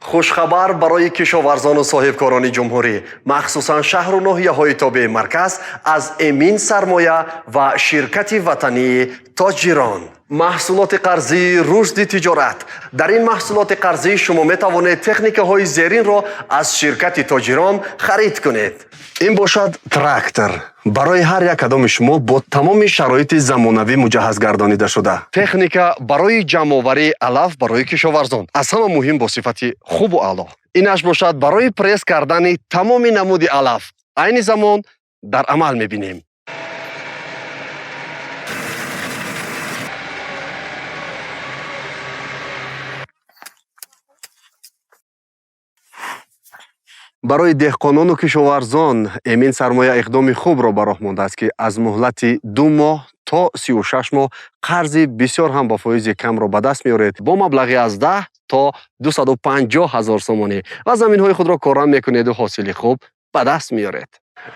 хушхабар барои кишоварзону соҳибкорони ҷумҳурӣ, махсусан шаҳру ноҳияҳои тобеи марказ аз Эмин Сармоя ва ширкати ватании Тоҷирон. маҳсулоти қарзӣ рушди тиҷорат. дар ин маҳсулоти қарзӣ шумо метавонед техникаҳои зеринро аз ширкати Тоҷирон харид кунед. ин бошад трактор. барои ҳар як кадоми шумо бо тамоми шароити замонавӣ муҷаҳҳаз гардонида шуда. техника барои ҷамъоварии алаф барои кишоварзон. аз ҳама муҳим бо сифати хубу аъло. инаш бошад барои пресс кардани тамоми намуди алаф. айни замон дар амал мебинем. барои деҳқонону кишоварзон Эмин Сармоя иқдоми хубро ба роҳ мондааст, ки аз муҳлати 2 моҳ то 36 моҳ қарзи бисёр ҳам ба фоизи камро ба даст меоред бо маблағи аз 10 то 250 ҳазор сомонӣ ва заминҳои худро корам мекунеду ҳосили хуб ба даст меоред.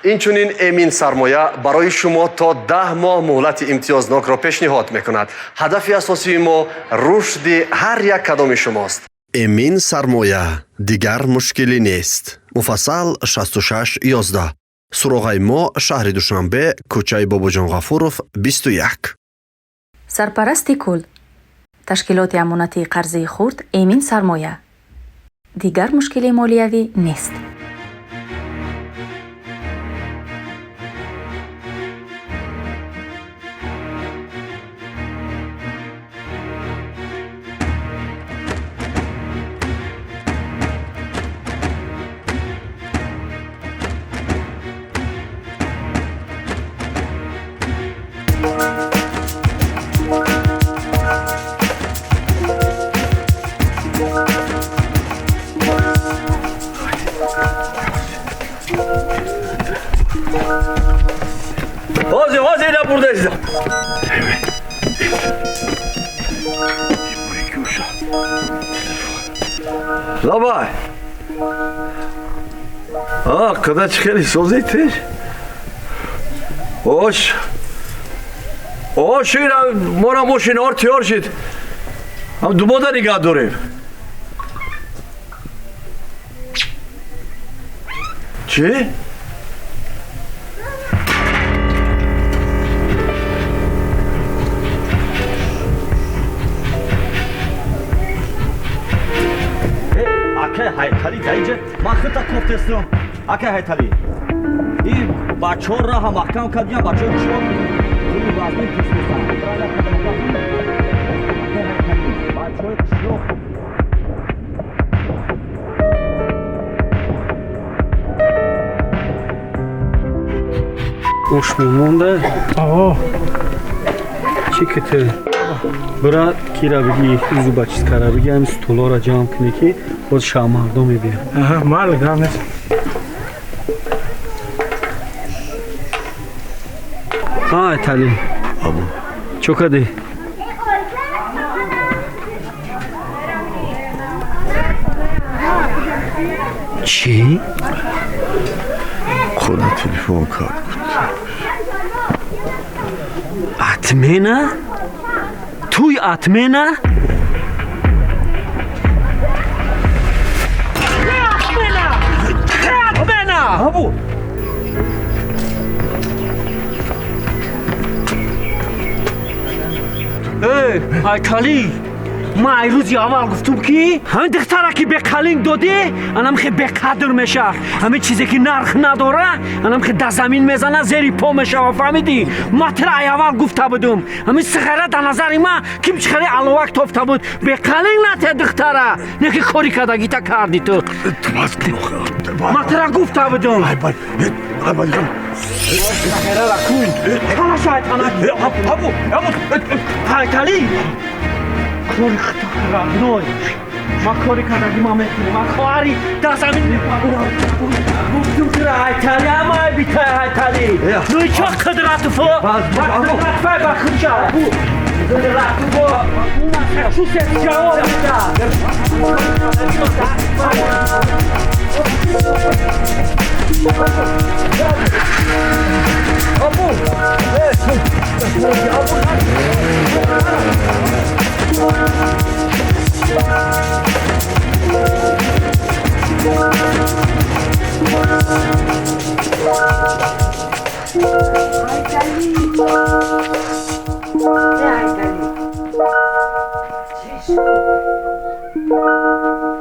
инчунин Эмин Сармоя барои шумо то 10 моҳ муҳлати имтиёзнокро пешниҳод мекунад. ҳадафи асосии мо рушди ҳар як кадоми шумост. Эмин Сармоя, дигар мушкилӣ нест. Муфассал 6611. Суроғаи мо шаҳри Душанбе, кӯчаи Бобоҷон Ғафуров 21. Сарпарасти кул. Ташкилоти амонатии қарзии хурд Эмин Сармоя. Дигар мушкилии молиявӣ нест. Hozir ina buradaysan. Davay. Когда çıkeli söz ettin? Hoş. Hoş ina mora moşin ortıyor şit. Am dumoda nigah dorem. Çi? Haytali dayıcı, mahkıta koftestim. Aka haytali. İyi, başorra ha mahkam kadiyan başor kişiyor. İyi vazmin kişiyorsan. Başor kişiyor. Hoş memnunda. Aa. Çikete. Bura kirabigi uzu bachis karabigi ham stolora jam kune ki boz shamardo mebinam. Aha, mal gamet. Ha, Tali. Abu. Chokade. Chi? Khoda telefon kard. Atmena? Tuy atmena? Atmena! Abu. Ey, Aytali! ما ایروزی اول گفتم که همین دختره که به کلینگ داده انم خیلی به قدر میشه همین چیزی که نرخ نداره انم خیلی در زمین میزنه زیری پا میشه و فهمیدی ما ترای اول گفته بودم همین سخره در نظر ما کم چخری الوقت افته بود به کلینگ نته دختره نه که کاری کردگی تا کردی تو ما ترا گفته بودم سخره را کن حالا شاید ابو Aytali کاری خطا نوی ما کاری کردگی ما میکنیم ما خواهری در زمین گفتم که Aytali اما بیتای Aytali نوی چه قدرت فو قدرت فای بخون شد قدرت فو شو سیت جواب Abu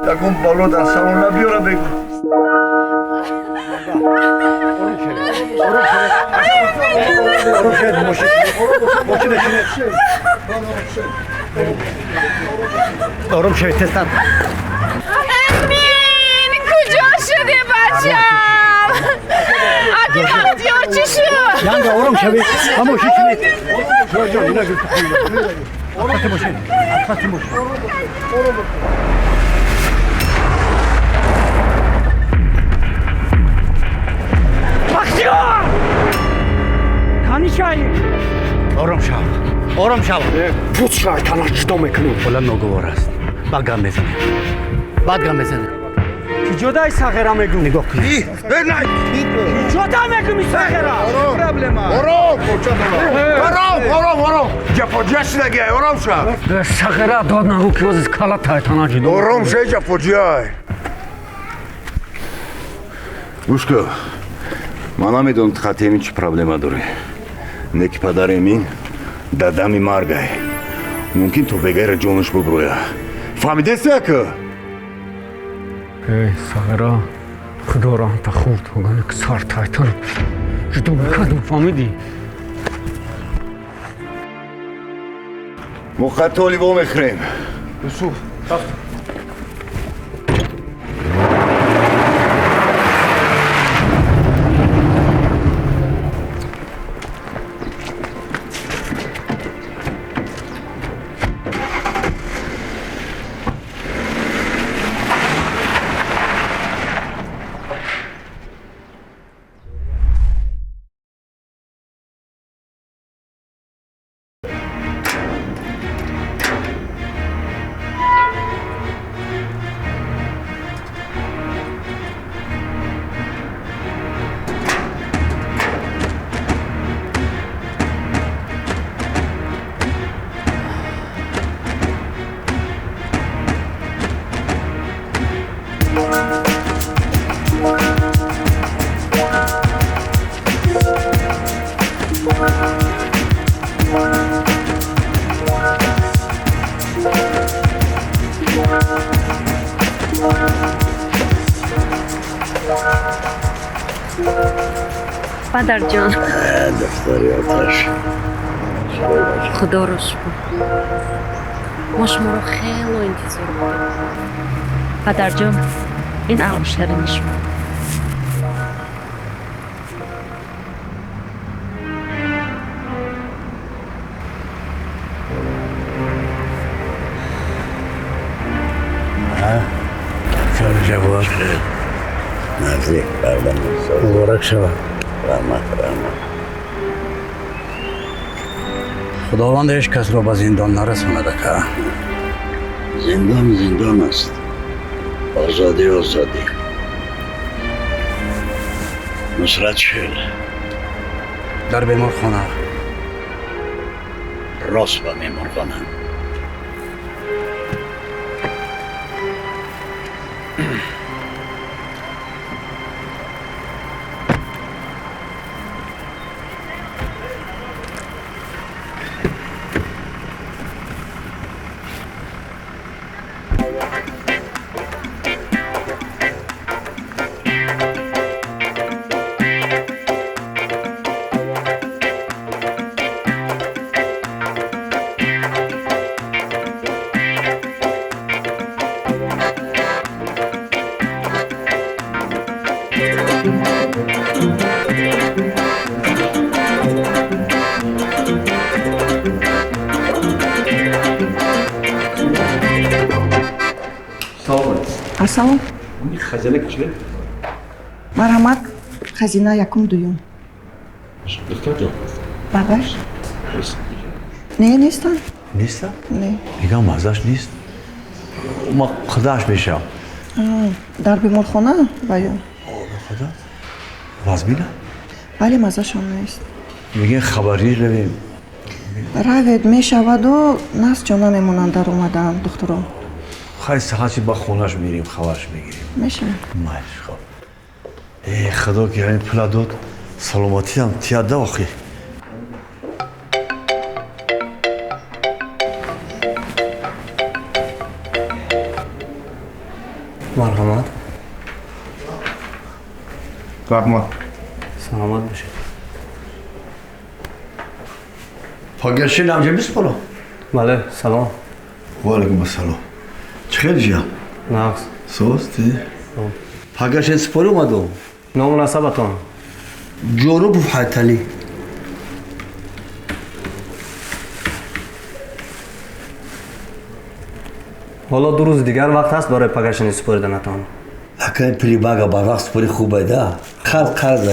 دگم بالو در سالن بیاره بگو آروم شوید تستم. امین کجا شده بچم؟ اگه بختیار چی شد؟ یانگا آروم شوید. خاموشی کنید. جان اینا گفت خیلی. آروم باشید. آروم باشید. بختیار کانی چایی آروم شو. آروم شو. پوت شایطانا چطور میکنی بلند ناگوار است. بعد گام بزنه. بعد گام بزنه. که جدای ساغرا میگم نگاه کنید. جدا میگم ساغرا آرام جفاجیش نگه آرام شو ساغرا داد نگو که از کالا تایتانا جدا آرام شو جفاجیای گوش کن من نمیدونم خط امین چی پرابلما داره نک پدر امین در دم مرگه ممکن تو بغیر جونش ببرویا فهمیده که ای ساغرا خدا را تا خورد هگانه که سار تایتان جدا میکردم فهمیدی مخطولی با میخریم پدر جان دفتری آتش خدا رو شکر ما شما رو خیلی انتظار داریم پدر جان این عقل شرین شما چون جواب نزدیک بردم مبارک شود رحمت خداوند هیچ کس را به زندان نرساند که زندان است آزادی نصرت شل در بیمارخانه راست به بیمارخانه Асалом. خجالت چیه؟ Марҳамат. Хазина якум дуюм. دختر جان Бабаш? Не, нестан. نیستم؟ Не. میگم مزهش نیست ما خداش میشم Дар беморхона баё. خدا وزبینه؟ Вале мазашон нест. میگه خبری رویم Равед мешаваду нас ҷо намемонанд дар омадан духтуро. خیلی ساعتی با خونش میریم خبرش میگیریم Меша. مایش خب ای خدا که این پلا داد سلامتی هم تیاده آخی марҳамат. rahmat. Salomat bo'shing. Pagashchi namjamiz bola? Bale, salom. Va alaykum assalom. Chiqilja. Naqs. So'zdi. Pagashchi spor اومدم. نامناسبتان. جورو بو حتلی. حالا 2 روز دیگر وقت هست برای پگشتن سپردنتان. اکن پلی باگا با وقت سپری خوبه ده. قرض.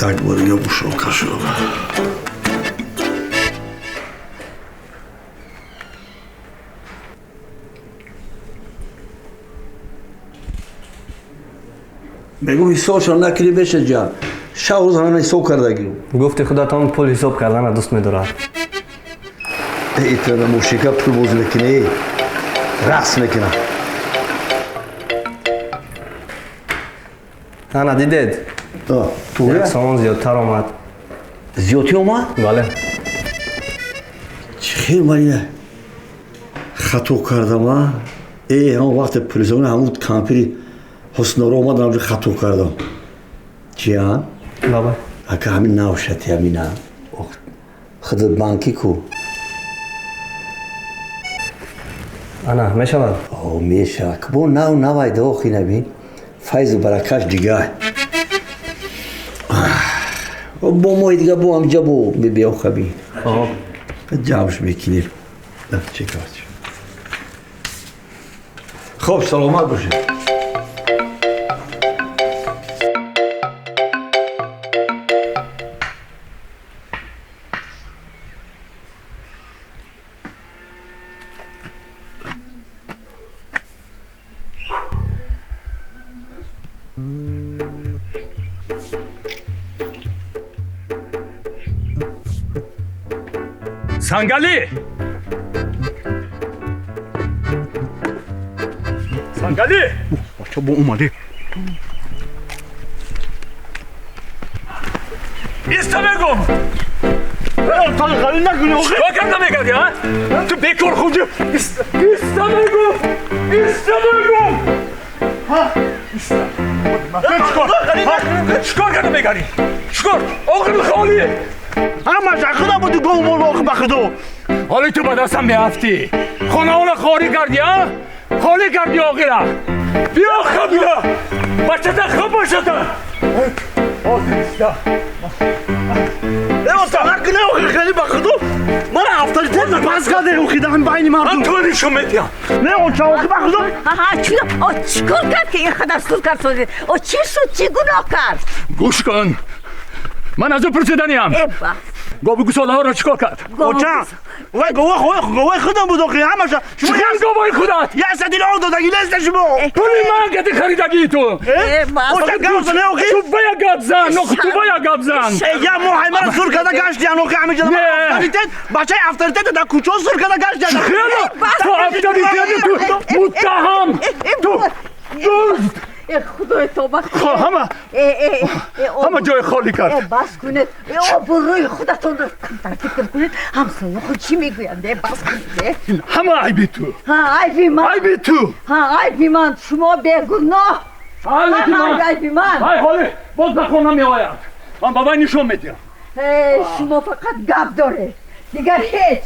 Так вот, я ушел кошел. بگو حسابشان نکنی بشه جان. شاوز همه حساب کرده گیرم. گفتی خودتان پول حساب کردن دوست می‌دارد. ایتونه موشیکا پول بوز میکنی. رقص میکنه. انا دیدید؟ تو سامان زیادتر آمد. زیادی اومد؟ بله. چه خیلی منیه خطا کردم ها؟ هم وقت پلیزونه همون کامپیری حسنارا اومد همونجا خطا کردم. چی هم؟ بابا. اگه همین نوشتی همین هم خودت بانکی کو؟ انا میشود؟ میشه که با نوای داخی نبین فیض و برکش دیگه با ما دیگه با همجا با بیا خبی جوابش بکنیم چه کارت خب سلامت باشه سنگلی سنگلی بچه با اومده ایستا بگم تنقلی نکنی آخه چرا کردم میگردی ها؟ تو بیکار خودی ایستا بگم چکار کردم میگردی چکار آقل خالیه همه شخصا بودی گم مول آخه بخدو حالی تو به دستم میافتی خانه اون خالی کردی ها؟ خالی کردی آقیلا بیا خبیلا بچه تا خوب باشد نکنه آخه خیلی بخدو من افتاری تیز پس کرده اوخی دهم بینی مردم تو نشون میدیم نه اون چه آخه بخدو چیکار کرد که این خدر سود کرد سوزید چی شد چی گناه کرد گوش کن من از او پرسیدنیم گوه گوساله ها را چیکار کرد؟ گوه خودم بود آخه همه چی گوه خودت؟ یه سدیل آن دادگی لیست شما پولی من گتی خریدگی تو او چه گفت نه آخه تو بیا گب زن تو بیا گب زن یه محمد سر کرده گشتی آخه همه جدا بچه افتاریته در کوچه سر کرده گشتی خیلی تو افتاریته تو متهم تو دزد خدای توبه همه جای خالی کرد بس کنید بروی خودتون رو ترتیب کنید همسایه خود چی میگویند بس کنید همه عیبی تو عیبی من عیبی تو عیبی من شما بیگناه عیبی من حالی باز نخون نمی آید من بابا نشون میدیم شما فقط گپ داره دیگر هیچ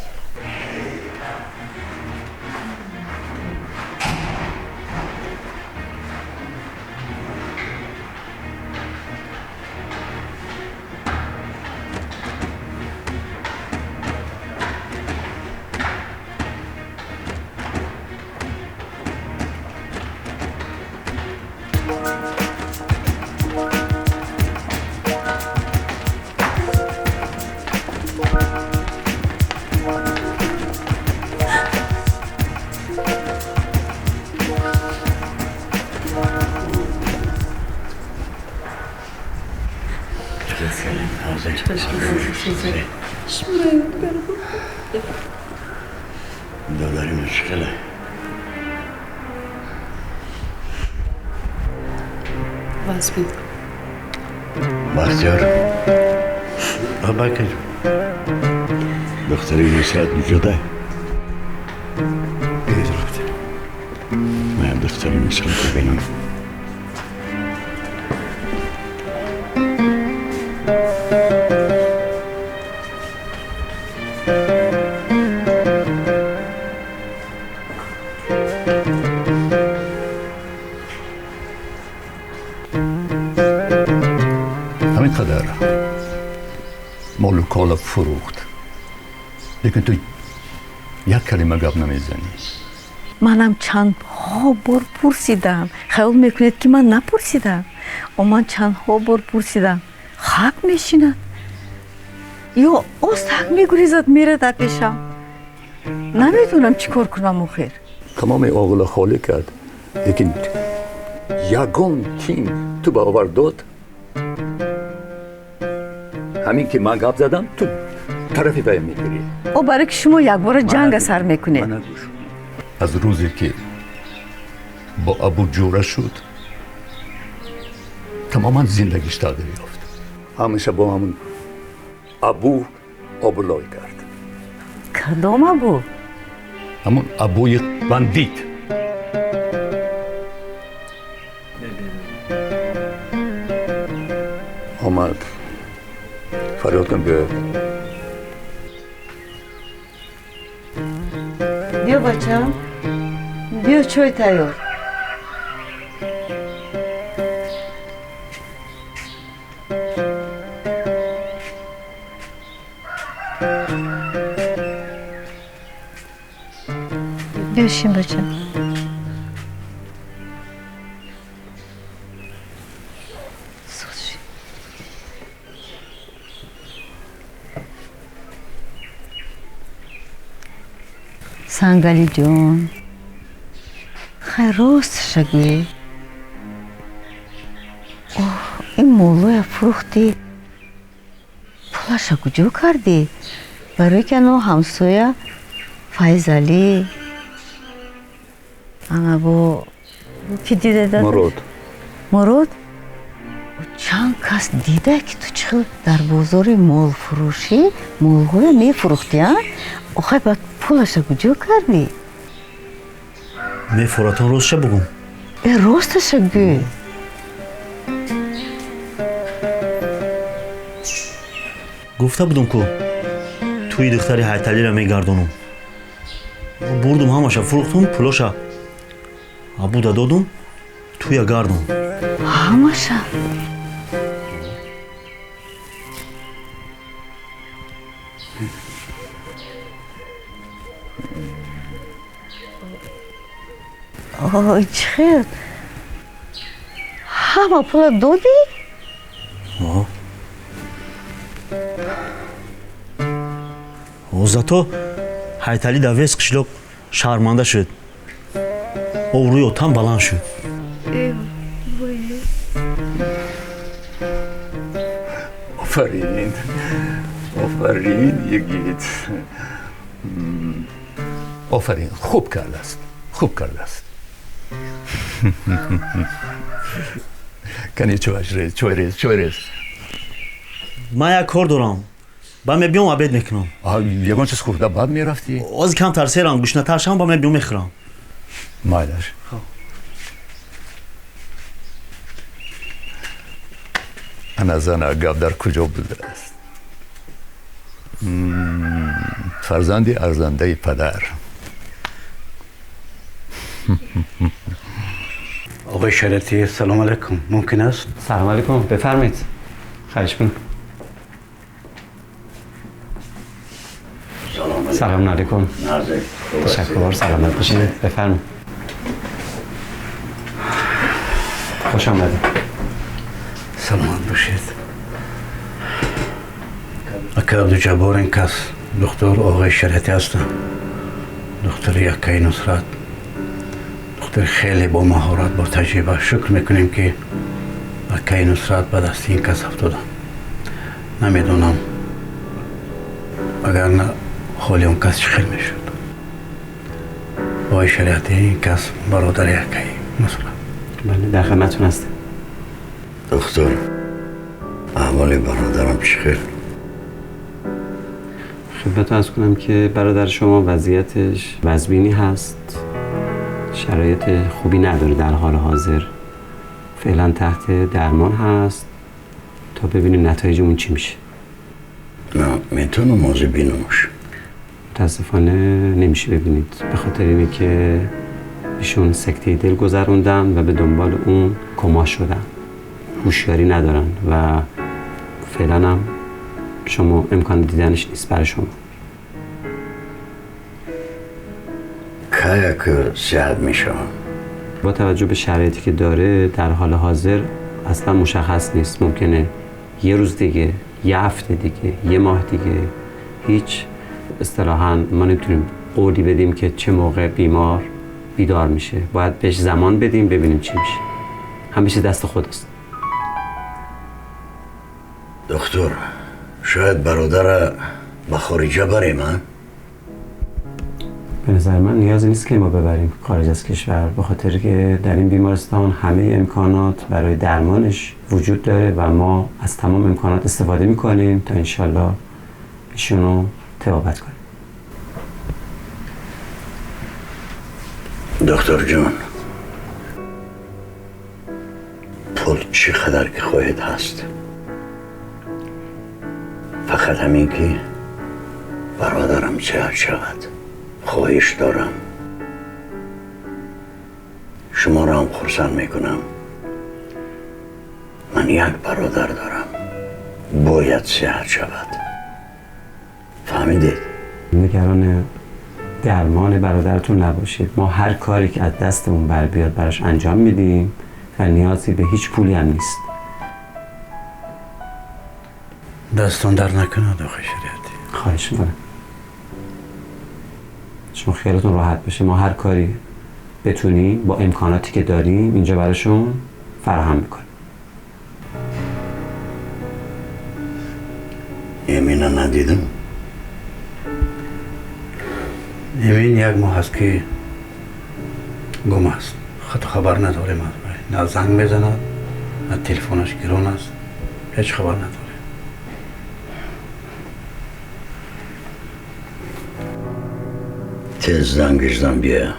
داداری مشکله باز بید بختیار بکر دختری نصرت میجده بیاید رفته من دختری نصرت ببینم همین قدر مال و کالا فروخت لیکن تو یک کلمه گپ نمیزنی منم چند ها بار پرسیدم خیال میکنید که من نپرسیدم و من چند ها بار پرسیدم خاک میشیند یا استخ میگریزد میره در پیشم نمیدونم چی کار کنم آخر تمام آقلا خالی کرد لیکن یگان تیم تو به آور داد همین که من گپ زدم تو طرفی پای میگیری او برای که شما یک بار جنگ سر میکنید از روزی که با ابو جوره شد تماما زندگیش تغییر یافت همیشه با همون ابو آبولای کرد کدام ابو؟ همون ابوی بندیت آمد فریاد کن بیا بیا بچم بیا چای تیار بیاشیم بچم سنگلی جون خیلی راست شگوی این مولوی فروختی پولش کجا کردی برای که نو همسویا فیضلی اما با کی دیده داد؟ مراد چند کس دیده که تو چه در بازار مول فروشی مولوی می فروختی ها؟ آخه باید پولش کجا کردی؟ میفوراتون راستش بگم راستش گو گفته بودم که توی دختری حیتلی را میگردونم بردم همشه فروختم پولاشا ابو دادم توی گردم همشه آی چه همه پول دادی؟ زато حیتلی در ویس قشلوق شرمنده شد او روی اتم بلند شد آفرین آفرین یگیت آفرین خوب کرده است خوب کرده است کنی چوی ریز من یک کار دارم با من بیام عبید میکنم یگان چیز خورده بعد میرفتی؟ از کم ترسیرم گوشنه ترشم با من بیام میخورم مایلش انا زن گپ در کجا بوده است فرزندی ارزنده پدر آقای شریعتی سلام علیکم ممکن است؟ سلام علیکم بفرمایید خواهش می‌کنم سلام علیکم تشکر سلامت باشید بفرمایید خوش آمدید سلامت باشید اکه عبدالجبار این کس دکتر آقای شریعتی هستن دکتر یکای نصرت دکتر خیلی با مهارت با تجربه شکر میکنیم که اکای نصرت به دست این کس افتادن نمیدونم اگر نه حالی اون کس خیلی میشد. با شریعتی این کس برادر یکی مثلا. بله در خدمتتون هستم. دکتر احوال برادرم چخیر؟ خدمتتون عرض کنم که برادر شما وضعیتش وزبینی هست، شرایط خوبی نداره در حال حاضر، فعلا تحت درمان هست تا ببینیم نتایجمون چی میشه. نه میتونم موضوع بینمش؟ متاسفانه نمیشه ببینید، به خاطر اینه که ایشون سکته دل گذروندن و به دنبال اون کما شدن، هوشیاری ندارن و فعلا هم شما امکان دیدنش نیست برای شما. که صحت میشه؟ با توجه به شرایطی که داره در حال حاضر اصلا مشخص نیست، ممکنه یه روز دیگه، یه هفته دیگه، یه ماه دیگه، هیچ اصطلاحاً ما نمیتونیم قولی بدیم که چه موقع بیمار بیدار میشه. باید بهش زمان بدیم ببینیم چی میشه. همیشه دست خداست. دکتر شاید برادر به خارجه بریم من؟ به نظر من نیازی نیست که ما ببریم خارج از کشور، به خاطر که در این بیمارستان همه امکانات برای درمانش وجود داره و ما از تمام امکانات استفاده میکنیم تا انشالله ایشونو تبابت کنیم. دکتر جان پول چقدر که خواهد هست؟ فقط همین که برادرم صحت شود خواهش دارم. شما را هم خرسند میکنم. من یک برادر دارم، باید صحت شود. فهمیدید؟ نگران درمان برادرتون نباشید، ما هر کاری که از دستمون بر بیاد براش انجام میدیم و نیازی به هیچ پولی هم نیست. دستان در نکنه آقای شریعتی. خواهش میکنم شما خیالتون راحت باشه، ما هر کاری بتونیم با امکاناتی که داریم اینجا براشون فراهم میکنیم. امینه ندیدم؟ امین یک ماه هست که گم است، خط خبر نداریم از نه زنگ میزند نه تلفنش گران است، هیچ خبر نداره. تیز زنگش زن بیا.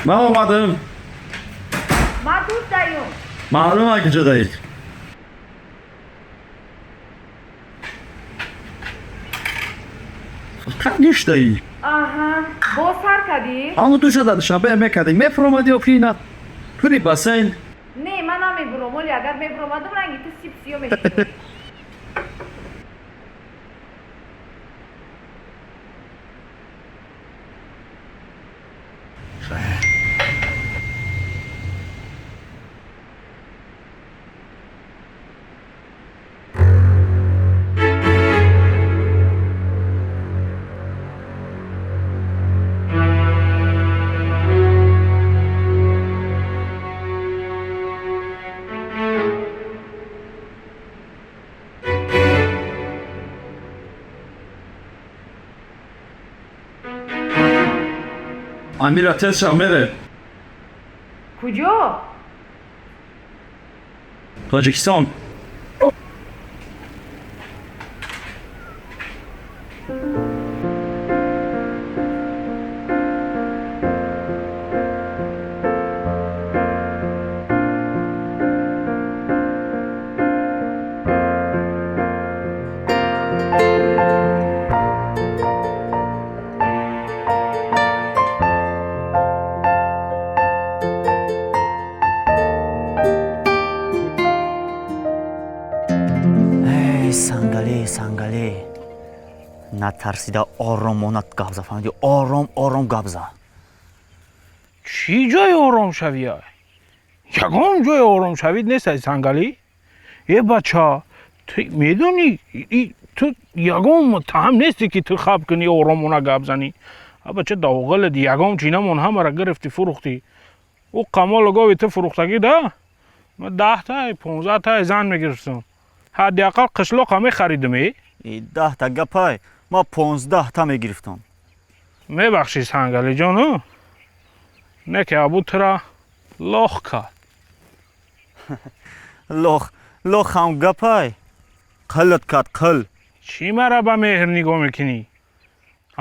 من اومدم. من دوست داریم. معلومه که جدایید. فقط نیشتایی. آها با سر کردی؟ آنو تو شده شبه میکردی میفرمادی و پینا توری بسین. نه من نمیبرم ولی اگر میبرمادم رنگی تو سیب سیو میشونی. امیر تست میره کجا؟ تاجیکستان. сангале натарсида оромона гап зад, фаҳмидӣ? Ором гап зад. чӣ ҷои ором шавӣ? ягон ҷои ором шавид нест ай сангалӣ. е бача, ту медонӣ ту ягон муттаҳам нести ки ту хаб кунӣ оромона гап занӣ. а бача давғалади ягон чинамон ҳамара гирифтӣ фурӯхтӣ. ӯ қамолу гови ту фурӯхтагӣ да? ман 10 15 зан мегирифтам. ҳадди ақал қишлоқ ҳам мехаридаме. 10 гапай, ма 15 мегирифтам. мебахшӣ сангалиҷону? не ки абу тура лох кард. лох ҳам гапай, қилат кард, қил. чӣ мара ба меҳр нигоҳ мекунӣ?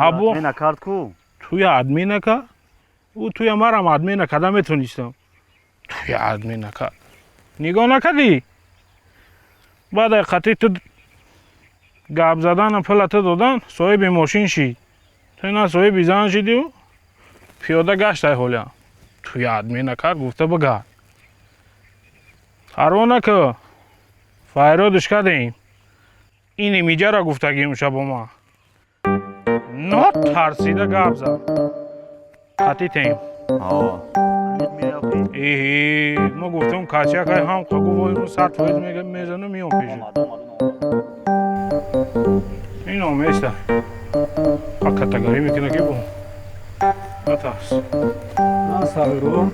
абу накард ку. туя адмӣ накард? ӯ туя марам адмӣ накарда метонистам. туя адмӣ накард. нигоҳ накардӣ? баъд қатӣ ту гап задану пулату додан соҳиби мошин шид. ту на соҳиби зан шидию пиёда гаштай ҳолиам. туя адмӣ накард гуфта бигард. парво наку. файродиш кардем. ин имиҷара гуфтагӣ имшаб бо ман. нотарсида гап зад. қатитем. мо гуфтам качакай ҳам қагувоиму 100% мезану миём пеши. ин оместа. қа катагарӣ мекуна ки бо. натарс. на сағиро.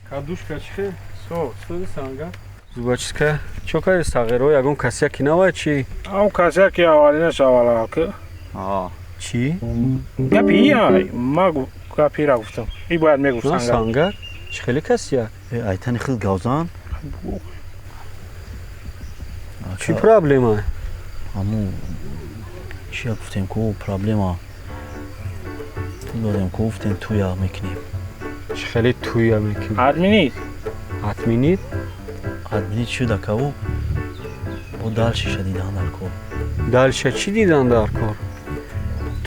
кадушка чихе? стоди санга. зубачиска. чокаи сағиро ягон касяки навай чи? ам касяки аввалинаш аввалак ки. чӣ? гапи ай, ма гапира гуфтам. И бояд мегуфт на санга. санга? чӣ хеле касяк? Айтани хил гавзан. чӣ проблема? аму чия гуфтем ку проблема. додем ку гуфтем туя мекунем. чӣ хеле туя мекунем? админит. админит? админит шуда каву бо далшиша дидан дар кор. далша чӣ дидан дар кор?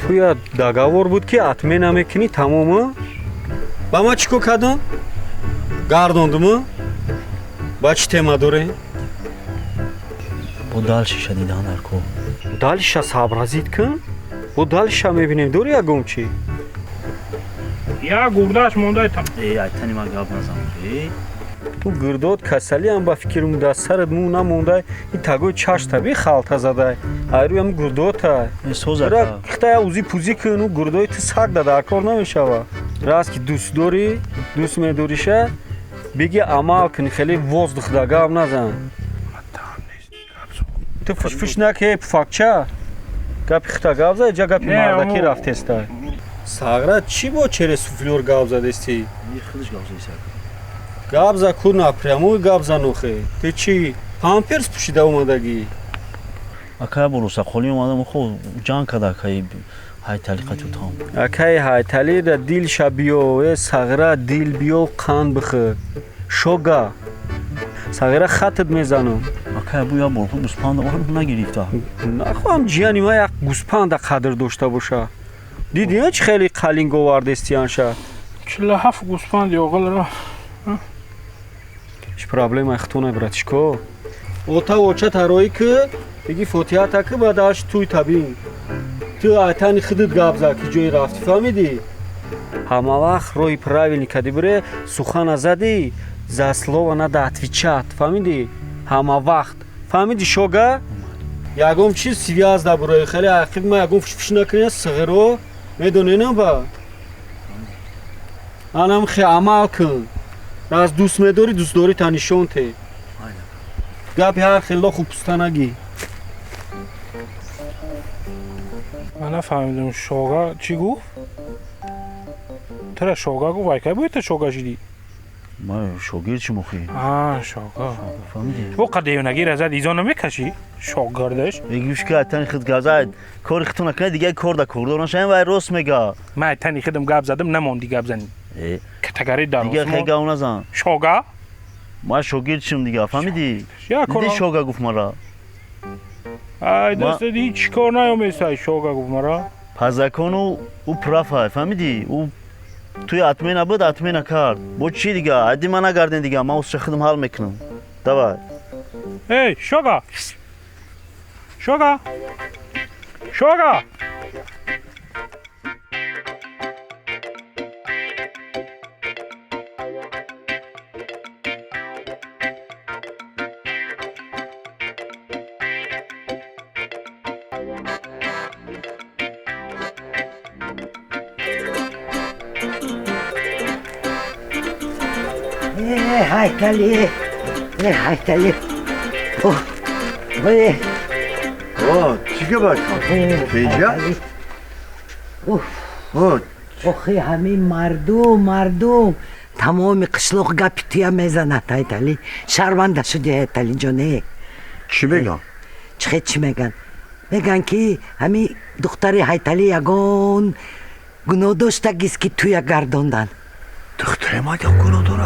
туя договор буд ки атме намекунӣ тамома? ба ма чӣ ко кардам? гардондума? ба чӣ тема дорем? бо далшиша дидан дар кор. далша сабразид кун? бо далша мебинем дори ягон чӣ? як гурдаш мондай там. айтани ма гап назан. ту гирдод касалиам ба фикр муда сарат му намондай и тагои чаш таби халта задай. айруям гирдотай. ра хитая узи пузи куну гирдои ту сак да дар кор намешава. раз ки дӯст дорӣ, дӯст медориша, биги амал кунӣ, хеле воздух да гап назан. ту фиш наке пуфакча. гапи хита гап зад, ҷа гапи мардаки рафтестай. сағра чӣ бо чере суфлёр гап задести? гап за ку напрямӯй гап занохе. ту чӣ памперс пӯшида омадагӣ? акая болоса холӣ омадам хо ҷанг када акаи ҳайталиқати там. акаи ҳайтали да дил ша биё, сағра дил биё қанд бихӯр. шога. сағра хатат мезанам. акая бу я болху гӯспанда нагирифта. нахоҳам ҷияни ма як гӯспанда қадр дошта боша. дидиё чӣ хеле қалинг овардестианша. 47 гӯспанди оғилра. чӣ проблемаи хитонай братишко? ота оча тароӣ ки биги фотиҳата ки ба даш туй табин. ту айтани худут гап зад ки ҷои рафтӣ, фаҳмидӣ? ҳама вақт роҳи правилни кади бире сухана задӣ, за слова надо отвечат, фаҳмидӣ? ҳама вақт. фаҳмидӣ шога? ягон чиз связ да бурои хеле ақиқ ма ягон фиш накунӣ сағиро медонена ба. анам хе амал кун. раз дӯст медорӣ, дӯстдорита нишон те. гапи ҳар хело хубуста нагӣ. ман нафаҳмидам шога чӣ гуфт? ترى شوقا گو کی بود شوقا شدی ما شوگیر چی مخی شوقا فهمیدی او قدیونگی رزد ایزانو میکشی شوق گردش میگوش که تنی خود گازد کار خودتون نکنه دیگه کار دا کردن شاید وای راست میگه من تنی خودم گپ زدم نموندی گپ زنی کتگری دارم دیگه خیلی گاو نزن شوقا ما شوگیر چیم دیگه فهمیدی یا دیدی شوگا گفت مرا ای دست دی چیکار نیامیسای شوقا گفت مرا پزکان او پرافای فهمیدی او توی اتمی نبود اتمی نکرد با چی دیگه عدی من نگردین دیگه ما از خودم حال میکنم دوای ای شوقا شوقا شوقا هایتالی هایتالی چیکه باید بیجا؟ آخی همین مردم تمام قشلوق گپی توی میزنه هایتالی شرمنده شدی هایتالی جانه چی بگم؟ چی میگن؟ میگن که همین دختری هایتالی یگان گناه داشته گیست که توی گرداندن دختر ما یا گناه داره؟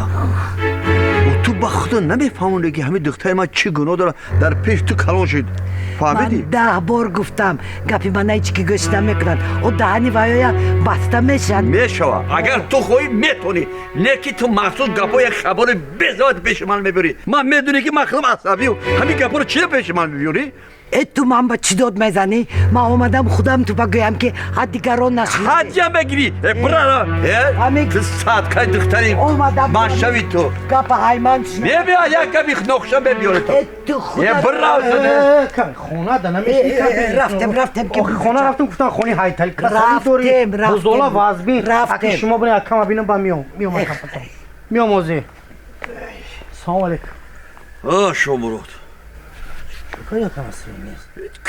و تو با خدا نمیفهمونده که همین دختر ما چی گناه داره در پیش تو کلان شد فهمیدی؟ من 10 بار گفتم گپی من هیچ که گوش نمیکنن و دهنی وایایا بسته میشن میشوه اگر تو خواهی میتونی لیکی تو مخصوص گپا یک خبر بزاد پیش من میبری من میدونی که من خودم عصبی و همین گپا رو چی پیش من میبری؟ تو من با چی داد میزنی؟ من آمدم خودم تو بگویم که حد دیگران نشنوی حد هم بگیری برا تو صدقه دختری من شوی تو گپ حیمان شد بیا یک کمی نقشه ببیاره تو خدا برا خونه ده نمیشه رفتم که خونه رفتم گفتن خونی هایتالی رفتم بزولا وازبین اگه شما بینید اکم بینم با میام موزی سلام علیکم شمرود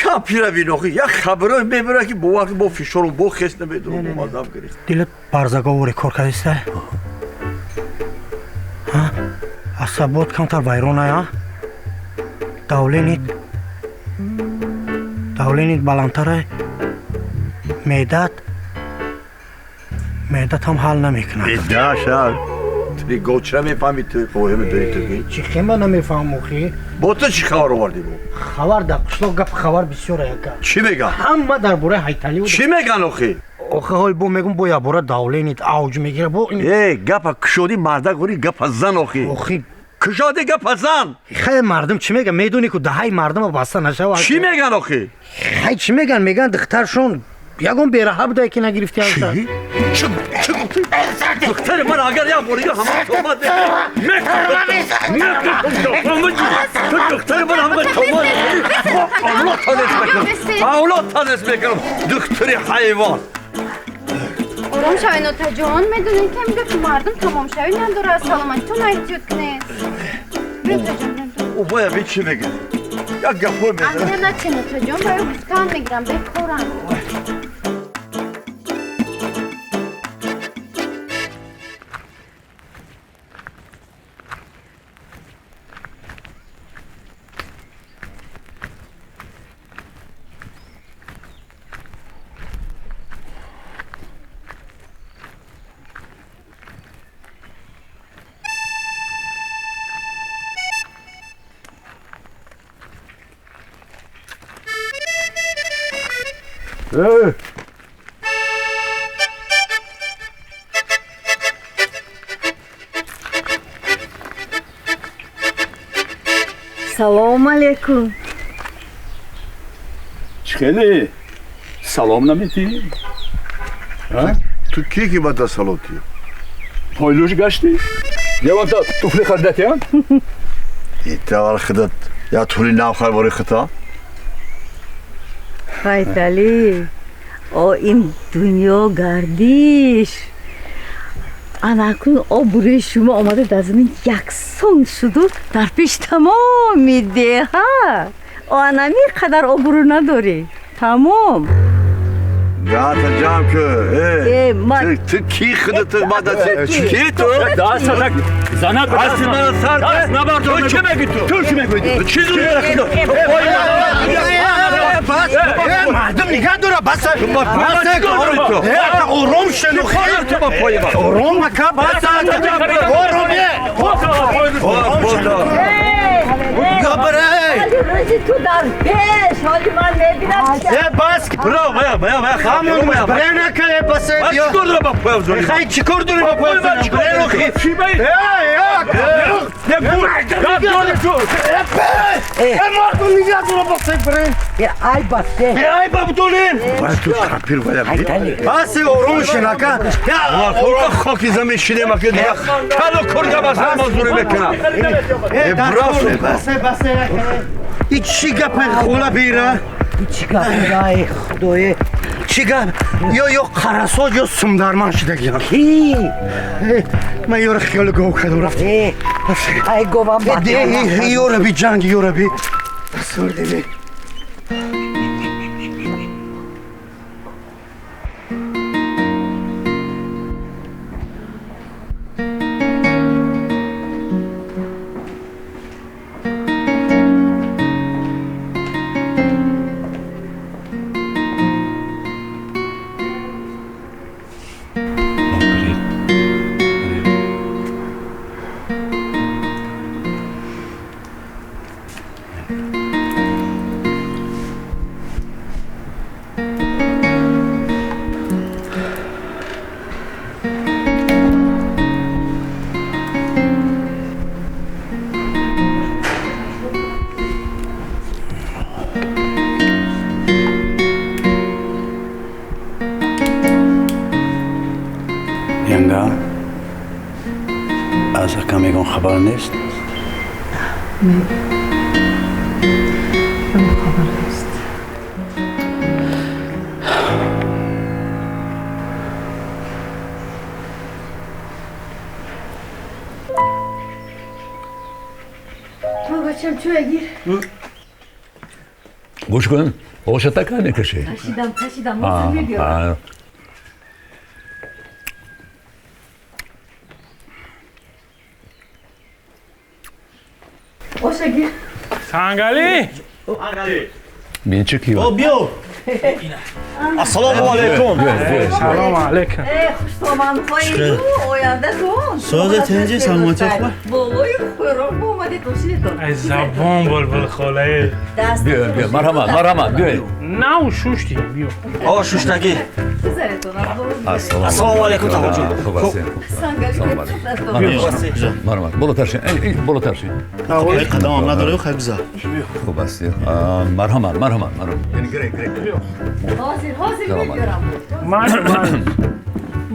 کپیره بیناخی یک خبرای میبره که با وقت با فشار و با خست نمیدونم با مذاب گریست دلت برزگاه وری کار کردیسته؟ عصبات کمتر ویرونه یا؟ دولینید بلندتره میدت هم حل نمیکنه میده شد توی گو چرا میفهمی توی قوهمه داری توی چی خیمه نمیفهم مخی؟ با تو چی خبر آوردی بو؟ خبر در قشلاق گپ خبر بسیاره یکا چی میگن؟ همه در بوره هایتالی چی میگن آخی؟ آخه های بو میگم بو یا بوره دولینید اوج میگیره بو گپ کشودی مرده گوری گپ زن آخی کشودی گپ زن خیلی مردم چی میگن میدونی که دهی مردم بسته نشه چی میگن آخی؟ خیلی چی میگن دخترشون یگون بیره بوده که نگرفتی هستن چه دختر من اگر یا بوری همه تومد تو دختر من همه تومد اولاد تانست بکنم دختری حیوان آرام شوین اتا جان میدونین که میگه که مردم تمام شوین نداره از سلامتی تو نایتیوت کنه او باید بید چی میگه یک گفه میگه احیه نچین اتا جان باید بستان میگیرم بکورم سلام علیکم خیلی سلام نمیتی؟ تو کی که باید سلاتی؟ پایلوش گشتی؟ یه وقت توفلی خردتی هم؟ ایتوار خدت یا تولی نوخر باری خطا؟ هایتالی این دنیا گردیش اناکون آبروی شما آمده در زمین یکسان شد و در پیش تمام ده ها. آنمی قدر آبرو نداری تمام Gata jam ku. من Tu ki khudatu badasi? Ki tu? Dast atak. Zana Asli bana sar. Ne var? Tu kime gitti? Tu kime gitti? Çiz onu. بس مردم نگه داره بس آروم شنو خیلی آروم مکه بس یا بره تو در پیش حالی من میبینم بس برو بیا خامون بره نکنه بس بیا خیلی چی کار داری با پای من بره رو خیلی چی بایی مردم نگه داره بس بره ای بسته ای بابدولین Tu kapir vaya bir. بس آروم شنکه Korka khaki zemi şile maked. Kalo korga basar mazuri bekna. Bravo. بس این چی گپ خولا بیره چی گپ ای خدای چی گپ یا قرصاج یا سمدرمان شده گیرم کی من یور خیال گو کدو رفت ای گوام یور بی جنگ یور بی بس ورده بی ینگا از کمیگون خبر نیست؟ خبر نیست. باباچم چو اگیر گوش کن. خوشت تکانی کشی. تشیدم موزه بیارم باشه گیر سنگلی بین چه کیو؟ بیو السلام علیکم سلام علیکم خوش آمد خواهی آینده کن سازه تنجی سلامتی خواه بابای خویران اومده دوشیدتون ای زبان بلبل خاله بیا مرحمت بیا نه شوشتی بیا آقا شوشتگی Assalomu alaykum tog'ajon. Xo'p, asing. Marhamat. Bo'la tarshing. Bo'la tarshing. Avoy qadam نداره خیلی گذار. Xo'p, asing. Marhamat. Ya'ni giring. حاضر میگیرم من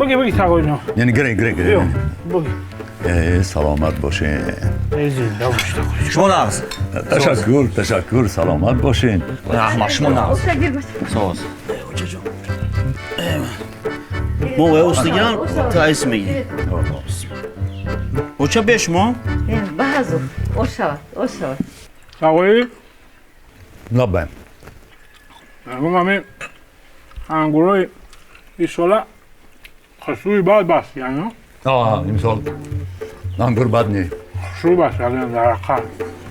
بگی تقاجان Ya'ni giring. بگی Salomat bo'shing. ای زنده باش تقاجان شما نغز Tashakkur. Salomat bo'shing. رحمت شما نغز خوش گیر باش ساز ما وای استگان تایس میگی او چه به شما بازو او شود تقایی Nabem. اگه همین انگورای ایساله خشوی باید بست یعنی imsol. Angur bad ni. خشوی بست یعنی در اقل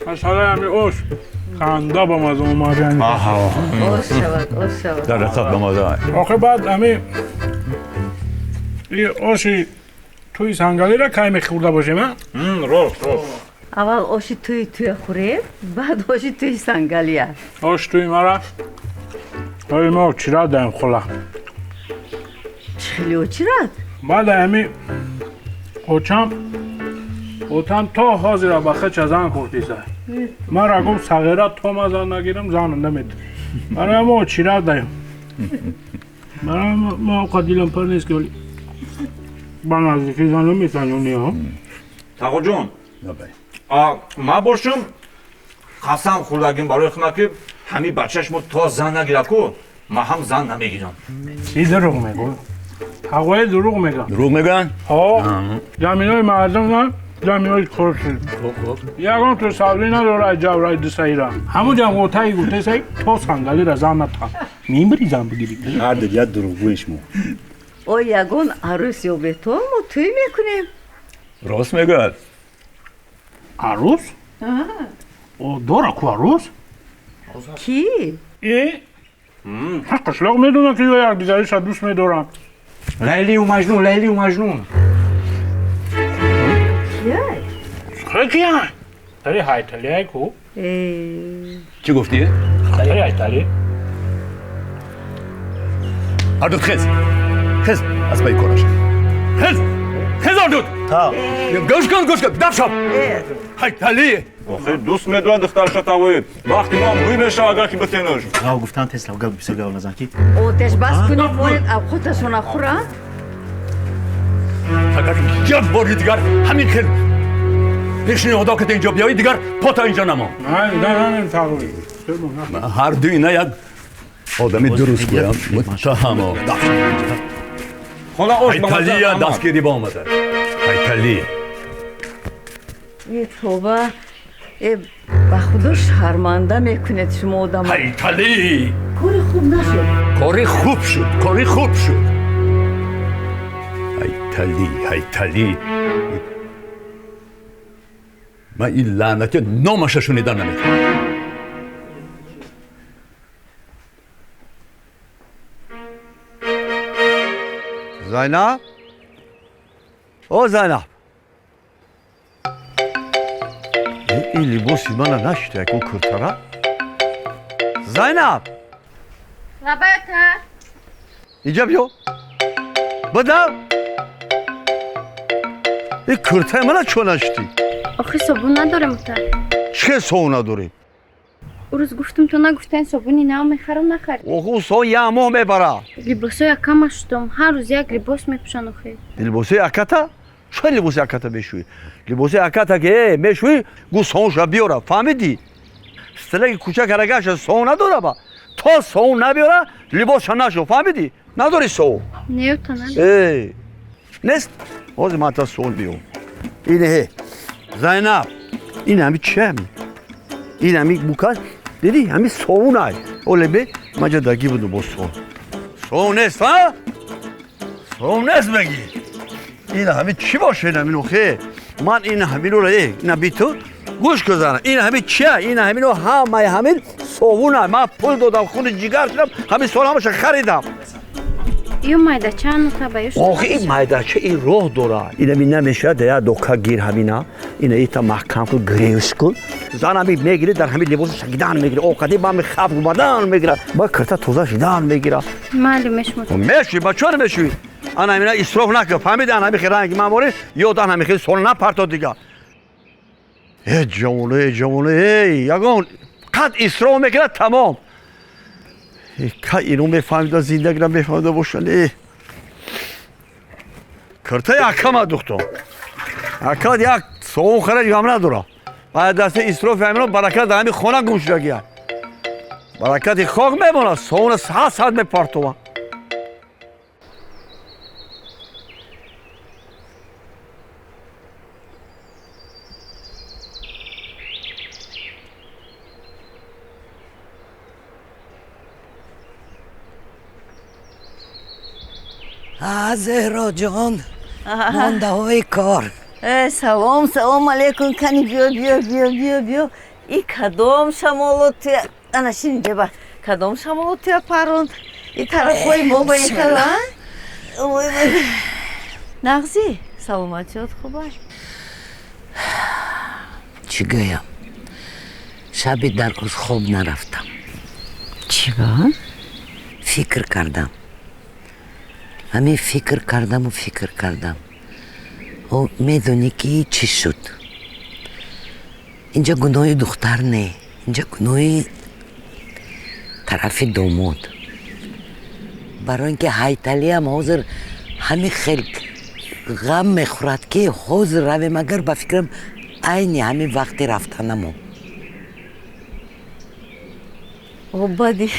مثلا همین اوش خنده با مزه اومد یعنی او شود Dar raqab bamaza. آخه بعد همین این اوشی توی سنگلی را کمی خورده باشه من راست اول اوشی توی خوریم بعد اوشی توی سنگلیه اوش توی مرا توی ما چرا دایم خولا خیلی او چرا بعد همین اوچم تا حاضر بخه چه زن کردی سر من را گفت صغیره تو ما زن نگیرم زن نمید برای ما چرا دایم برای ما قدیلم پر نیست که با نزدیکی زن نمیتونی ها تقاجون Nabem. ما باشم قسم خوردگیم برای خودم که همین بچهش ما تا زن نگیره کو ما هم زن نمیگیرم چی دروغ میگو؟ حقای دروغ میگن Dروغ میگن؟ ها زمینای مردم نه زمینای خورشید یگان تو سالی نداره جورای دسایرا همونجا موتایی گفته سای تو سنگالی را زحمت تا میبریزم بگیری هر دیگه دروغگویش مو او یگان عروس یا به تو ما توی میکنیم راست میگه عروس؟ او داره کو عروس؟ کی؟ ای؟ قشلاق میدونم که یک دیگریش دوست میدارم لیلی و مجنون لیلی و مجنون خیلی کیه؟ داری هایتالیه کو؟ چی گفتی؟ داری هایتالی؟ اردود خیز از بای کنش خیز اردود گوش کن دف شب هایتالی آخه دوست میدونم دختر شتاوید وقتی ما هم روی میشه اگر که بتینوش آه گفتن تسلا گل بسیار گل نزنکی آتش بس کنی باید اب خودشون خورن فقط یک بار دیگر همین خیل پیشنهاد که اینجا بیایی دیگر پاتا اینجا نما نه تقریبا من هر دو اینا یک آدمی درست گویم متهم هایتالی دستگیری با آمده هایتالی یه توبه با خدا شرمنده میکنید شما آدم هایتالی کاری خوب نشد کاری خوب شد هایتالی من این لعنتی نامش شنیدن نمیکنم زینب او زینب این لباسی من نشته اکو کرتره زینب ربایتا اینجا بیو بدم این کرته من چون نشتی آخه صابون نداره متر چه صابون نداری اون روز گفتم تو نگفتن صابونی نه میخرم نخرد اوه صابون یه ماه میبره لباسای یکم شدم هر روز یک لباس میپوشن آخه لباسای اکتا چه لباسای اکتا میشوی لباسای اکتا که میشوی گو صابونش بیاره فهمیدی استلگی کوچک رگاش صابون نداره با تا صابون نبیاره لباس نشو فهمیدی نداری صابون نه تا نه نیست از من تا صابون بیو اینه زینب این همی چه همی این همی بوکاس دیدی همی صابون های اولی بی مجا داگی بودو با صابون نیست ها صابون نیست بگی این همی چی باشه این همی نوخه من این همی رو این بی تو گوش گذارم این همی چیه این همی رو همین صابون های من پول دادم خون جیگر شدم همی صابون همش خریدم این مایده چند تا بیوش آخه این مایده چه این روح داره اینه می نمیشه دیا دوکا گیر همینا اینه ایتا محکم کن گریوش کن زن همی میگیره در همین لباس شگیدن میگیره اوقتی با همی خواب بدن میگیره با کرتا توزا شیدن میگیره مالی مشموت میشوی با چون میشوی انا همینا اسراف نکن فهمید انا همی خیلی رنگی ماموری یادن همی خیلی سول نپرتا دیگه ای جمله یگان قد اسراف میکنه تمام که اینو میفهمیده زندگی را میفهمیده باشن کرته یکم دختم اکاد یک صابون خرج هم نداره باید دست اسراف همینو برکت در همین خونه گمشدگی برکت خاک میمونه صابون ساعت میپرتوه زهرا جان مانده های کار سلام علیکم کنی بیا ای کدام شمالوتی انشین اینجا با کدام شمالوتی پروند ای طرف های ما با این طرف نغزی سلامتیات خوبه چی گویم شبی در روز خواب نرفتم چی با؟ فکر کردم همین فکر کردم او میدونی که چی شد اینجا گناه دختر نه اینجا گناه طرف داماد برای اینکه هایتالی هم حاضر همین خیلی غم میخورد که حاضر رویم اگر با فکرم عین همین وقتی رفتنمو او بعدی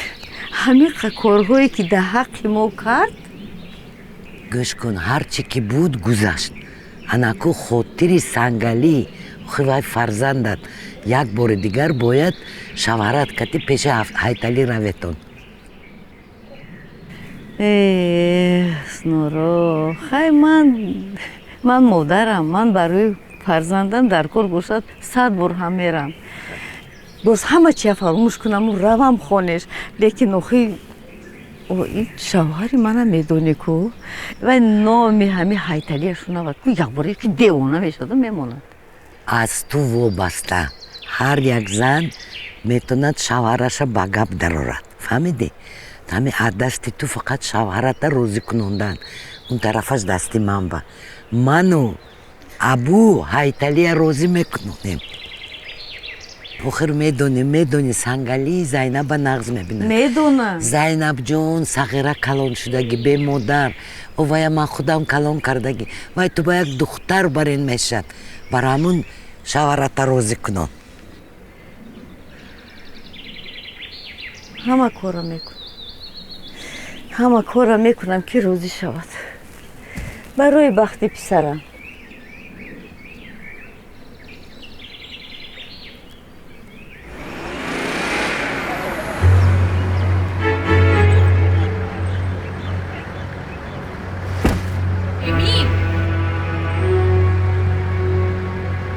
همین کارهایی که در حق ما کرد گوش کن هر چی که بود گذشت анаку хотири сангалӣ вай фарзандат як бори дигар бояд шаварат кати пеши ҳайталӣ раветон. снуро хай ман модарам, ман барои фарзандам дар кор бошад 100 бор ҳам мерам. боз ҳама чия фаромӯш кунаму равам хонеш, лекин охи ин шавҳари мана медонӣ ку вай номи ҳами ҳайталия шунавад ку якбора ки девона мешаду мемонад. аз ту вобаста ҳар як зан метавонад шавҳараша ба гап дарорад, фаҳмидӣ? ҳами аз дасти ту фақат шавҳарата розӣ кунондан, он тарафаш дасти ман ба ману абу ҳайталия розӣ мекунонем. охир медонӣ сангалии Зайнаба нағз мебинад. Медонам. Зайнабҷон сағира калон шудаги бемодар, овая ман худам калон кардаги, вай ту ба як духтар барин мешад. Бар ҳамун шаварата розӣ кунон. ҳама кора мекунам ки розӣ шавад барои бахти писарам.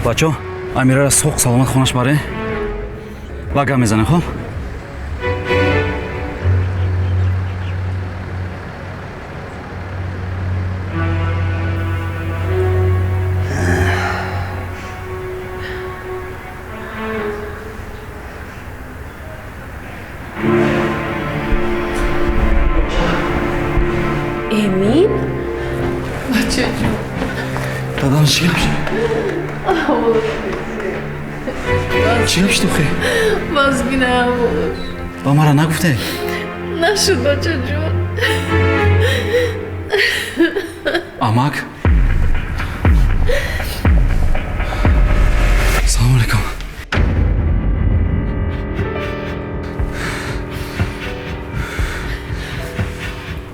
бачо амирара соқ саломат хонаш баре ва гап мезанем хоб. эмин бачаҷон дадам чӣ гап шуд? Чӣ гап шуд охе? базгина ба мара нагуфте? нашуд бачаҷон. амак салом алейкум.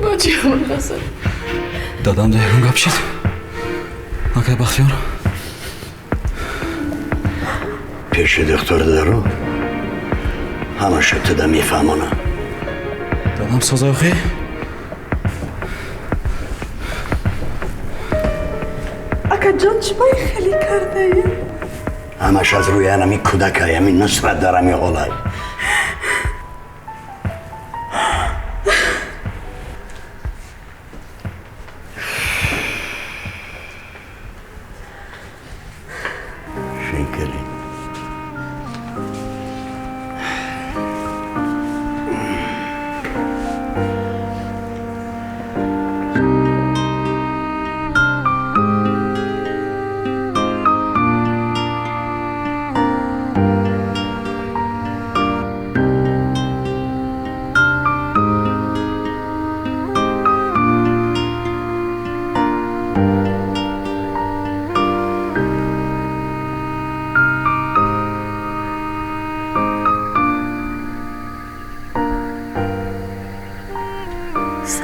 бачаҷон хасан дадам да ягон гап шид. акай бахтиёр пеши духтур дару ҳамаша туда мефаҳмонам. дадам соза охе? акаҷон чимаи хеле кардаи? ҳамаш аз рӯи анами кӯдакай, ами нусрат дар ами ҳолай.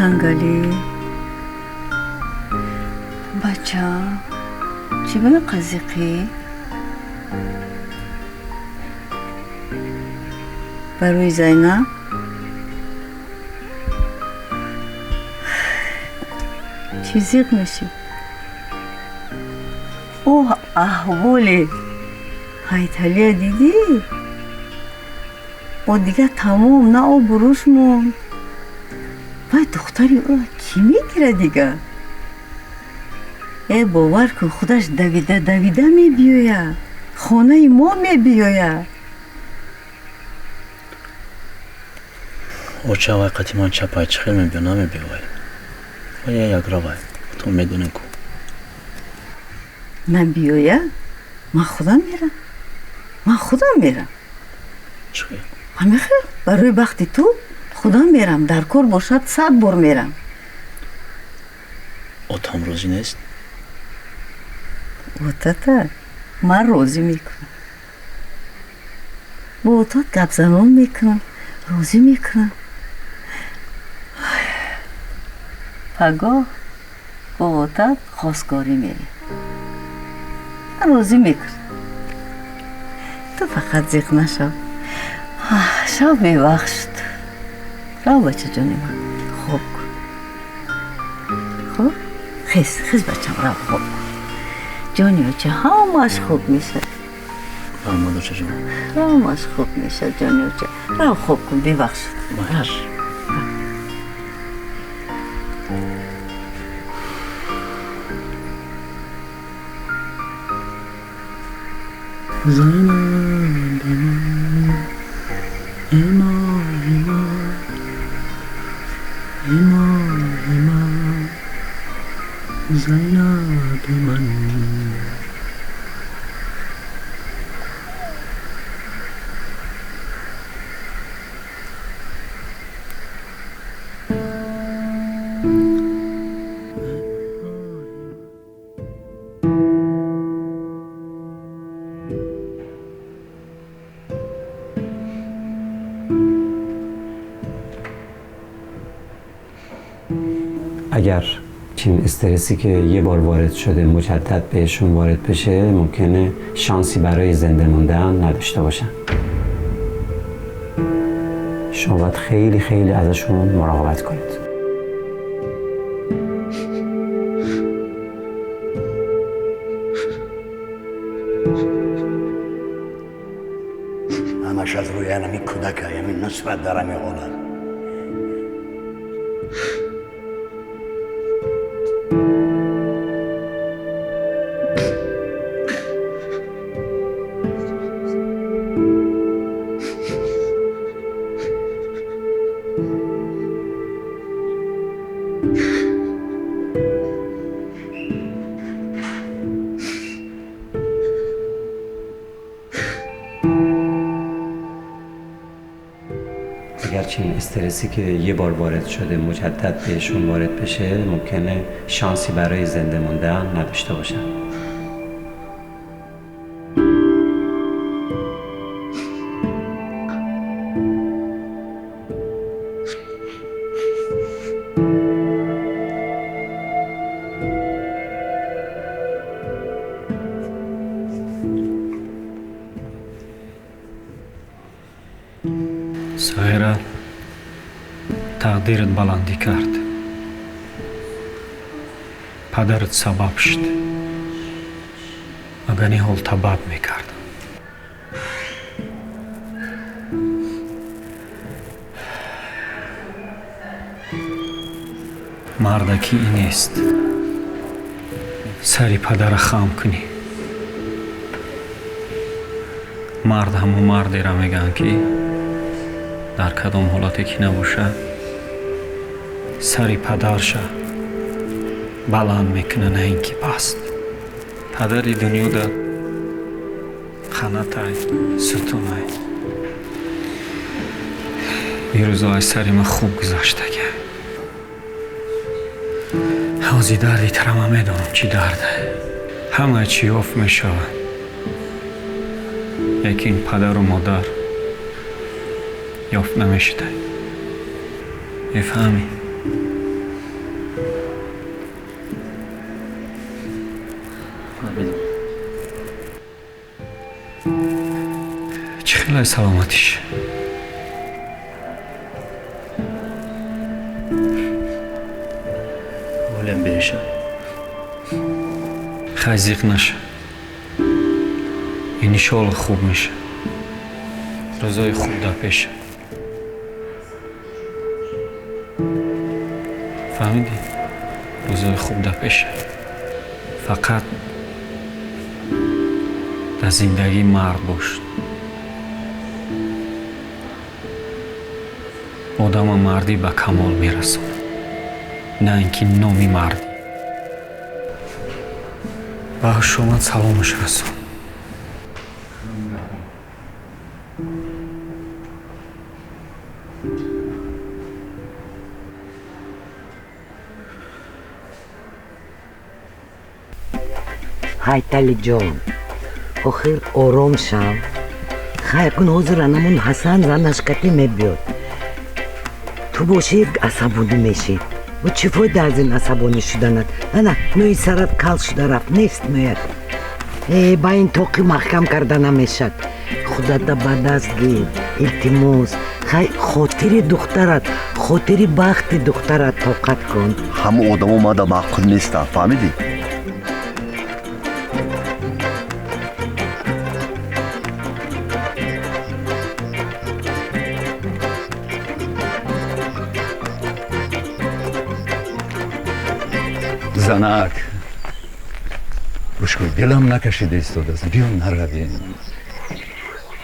сангали бачам чӣ меқазиқӣ? барои Зайнаб? чӣ зиқ мешӣ? оҳ аҳволи ҳайталия дидӣ? о дигар тамом на обуруш монд. вай духтари о чӣ мегирад дигар? бовар кун худаш давида мебиёяд, хонаи мо мебиёяд. оча вай қати ман чапай чӣ хел мебиё намебиёвай вай ягравай то медонем ку набиёяд ман худам мерам ҳамихел барои бахти ту худам мерам, дар кор бошад 100 бор мерам. отам розӣ нест? отата ман розӣ мекунам, бо отат гапзанон мекунам, розӣ мекунам. пагоҳ бо отат хостгорӣ мерем. روزی میکن. تو فقط زیق نشو. شو ببخشت. رو بچه جانی من خوب کن. خوب؟ خیز بچه رو خوب کن. جانی بچه همش خوب میشه. مادر چه جان؟ همش خوب میشه جانی بچه. رو خوب کن ببخشت. باش. زینب من ایمان ایمان ایمان ایمان زینب من اگر چین استرسی که یه بار وارد شده مجدد بهشون وارد بشه ممکنه شانسی برای زنده موندن نداشته باشن. شما باید خیلی خیلی ازشون مراقبت کنید. همش از روی اینمی کودک همین نسبت دارم میقولن. اگر چنین استرسی که یه بار وارد شده مجدد بهشون وارد بشه ممکنه شانسی برای زنده موندن نداشته باشن. سایرا تقدیرت بلندی کرد. پدرت سبب شد. اگر این حال تباب میکرد. مردکی این است. سری پدر خام کنی. مرد همون مردی را میگن که در کدام حالتی که نباشه سری پدرش بلند میکنه نه اینکه پست. پدری دنیا در خانتای ستونای این روزای سری من خوب گذاشته که حوزی دردی ترم هم میدونم چی درده. همه چی افت میشود. لیکن پدر و مادر یافت نمیشده. میفهمی؟ چه خیلی سلامتیش. ولم بهشه خیزیق نشه. این انشالله خوب میشه. روزای خوب در پیشه. فهمیدی؟ روزای خوب در پیشه. فقط در زندگی مرد باش. آدم مردی به کمال میرسون. نه اینکه نامی مردی. به شما سلامش رسون. Haytali جان خیلی آرام شو. خیلی کن حضور انمون حسن زنش کتی میبیاد. تو باشی عصبانی میشی. و چی فایده از این عصبانی شدنت؟ نه نوی سرت کل شده رفت نیست میاد. با این توقی محکم کرده نمیشد خودت به دست گیر التماس خاطر دخترت خاطر بخت دخترت طاقت کن همه آدم اومده معقول نیستن فهمیدی؟ زنک گوش کن دلم نکشیده ایستاده است بیا نرویم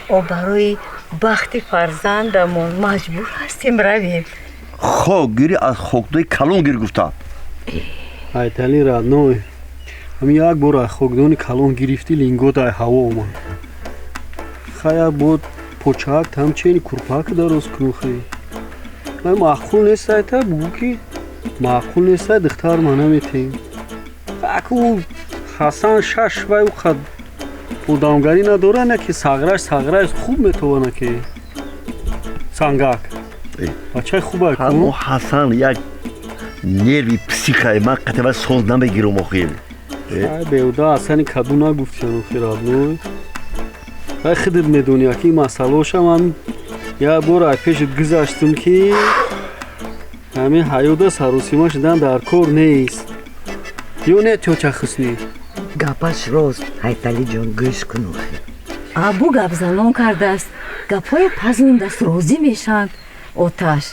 او برای بخت فرزندمون مجبور هستیم رویم خب گیری از خوکدوی کلون گیر گفتم айтали радной ҳам як бор аз хокдони калон гирифти лингот ай ҳаво омад хая бод почак ҳамчени курпак дароз кунухи ай маъқул нест айта бугу ки маъқул нест ай духтар ма наметем аку ҳасан шаш вай уқад одамгарӣ надора на ки сағраш хуб метавона ки сангак бачаи хубай ҳамо ҳасан як нерви психай ман қатиба соз намегирам охир ай беҳуда ҳасани каду нагуфтиям охир радной ай худат медони ки масъалаша ман як бор ай пешат гузаштам ки ҳамин ҳаёда саросима шудан дар кор нест ё не чоча хуснӣ гапаш рост айтали ҷон гӯш кун абу гапзанон кардааст гапҳои пазлундааст розӣ мешаванд оташ